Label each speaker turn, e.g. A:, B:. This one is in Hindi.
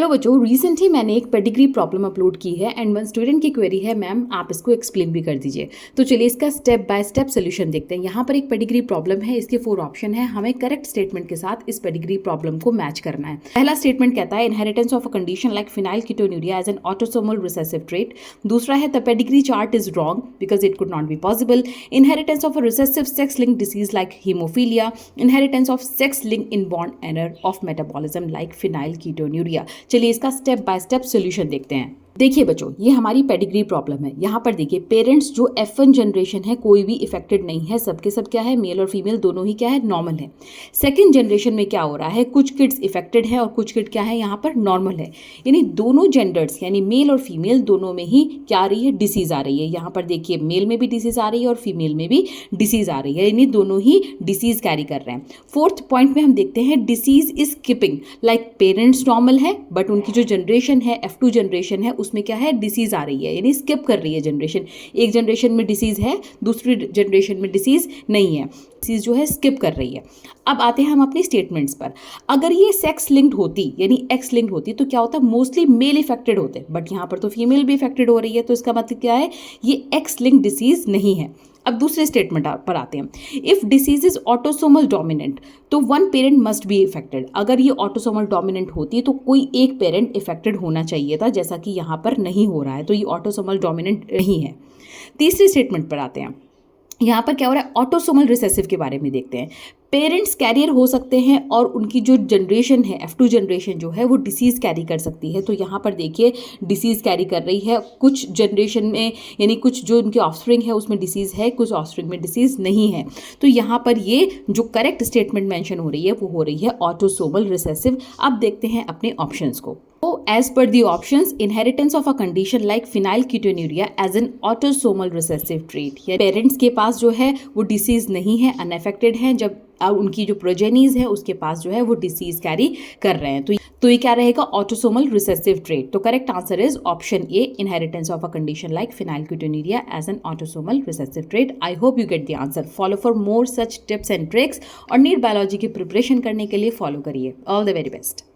A: हेलो बच्चों, रिसेंटली मैंने एक पेडिग्री प्रॉब्लम अपलोड की है एंड वन स्टूडेंट की क्वेरी है मैम आप इसको एक्सप्लेन भी कर दीजिए। तो चलिए इसका स्टेप बाय स्टेप सोल्यूशन देखते हैं। यहाँ पर एक पेडिग्री प्रॉब्लम है, इसके 4 ऑप्शन है, हमें करेक्ट स्टेटमेंट के साथ इस पेडिग्री प्रॉब्लम को मैच करना है। पहला स्टेटमेंट कहता है inheritance of a condition like phenylketonuria as an autosomal recessive trait. दूसरा है the pedigree chart is wrong because it could not be possible. Inheritance of a recessive sex link disease like haemophilia. Inheritance of sex link inborn error of metabolism like phenylketonuria. चलिए इसका स्टेप बाय स्टेप सोल्यूशन देखते हैं। देखिए बच्चों, ये हमारी पेडिग्री प्रॉब्लम है। यहाँ पर देखिए पेरेंट्स जो F1 जनरेशन है कोई भी इफेक्टेड नहीं है, सबके सब क्या है, मेल और फीमेल दोनों ही क्या है, नॉर्मल है। सेकंड जनरेशन में क्या हो रहा है, कुछ किड्स इफेक्टेड है और कुछ किड क्या है, यहाँ पर नॉर्मल है। यानी दोनों जेंडर्स यानी मेल और फीमेल दोनों में ही क्या आ रही है, डिसीज आ रही है। यहाँ पर देखिए मेल में भी डिसीज आ रही है और फीमेल में भी डिसीज आ रही है, यानी दोनों ही डिसीज कैरी कर रहे हैं। फोर्थ पॉइंट में हम देखते हैं disease is skipping, like parents normal है बट उनकी जो जनरेशन है F2 जनरेशन है उसमें क्या है, डिसीज आ रही है, यानी स्किप कर रही है जनरेशन। एक जनरेशन में डिसीज है, दूसरी जनरेशन में डिसीज नहीं है, डिसीज जो है स्किप कर रही है। अब आते हैं हम अपनी स्टेटमेंट्स पर। अगर ये सेक्स लिंक्ड होती यानी एक्स लिंक्ड होती तो क्या होता, मोस्टली मेल इफेक्टेड होते, बट यहाँ पर तो फीमेल भी इफेक्टेड हो रही है, तो इसका मतलब क्या है, ये एक्स लिंक्ड डिसीज नहीं है। अब दूसरे स्टेटमेंट पर आते हैं। If disease is autosomal dominant तो one parent must be affected. अगर ये ऑटोसोमल डोमिनेंट होती तो कोई एक पेरेंट इफेक्टेड होना चाहिए था, जैसा कि यहाँ पर नहीं हो रहा है, तो ये ऑटोसोमल डोमिनेंट नहीं है। तीसरे स्टेटमेंट पर आते हैं। यहाँ पर क्या हो रहा है, ऑटोसोमल रिसेसिव के बारे में देखते हैं। पेरेंट्स कैरियर हो सकते हैं और उनकी जो जनरेशन है F2 जनरेशन जो है वो डिसीज़ कैरी कर सकती है। तो यहाँ पर देखिए डिसीज़ कैरी कर रही है, कुछ जनरेशन में यानी कुछ जो उनके ऑफस्प्रिंग है उसमें डिसीज़ है, कुछ ऑफस्प्रिंग में डिसीज़ नहीं है। तो यहाँ पर ये जो करेक्ट स्टेटमेंट मेंशन हो रही है वो हो रही है ऑटोसोमल रिसेसिव। अब देखते हैं अपने ऑप्शंस को। So, as per the options, inheritance of a condition like phenylketonuria as an autosomal recessive trait. या पेरेंट्स के पास जो है वो डिसीज नहीं है, अनएफेक्टेड है, जब उनकी जो प्रोजेनीज है उसके पास जो है वो डिसीज कैरी कर रहे हैं। तो ये क्या रहेगा, ऑटोसोमल रिसेसिव ट्रेट। तो correct answer is option A, inheritance of a condition like phenylketonuria as an autosomal recessive trait. I hope you get the answer. Follow for more such tips and tricks और नीट बायोलॉजी की प्रिपरेशन करने के लिए फॉलो करिए। All the very best.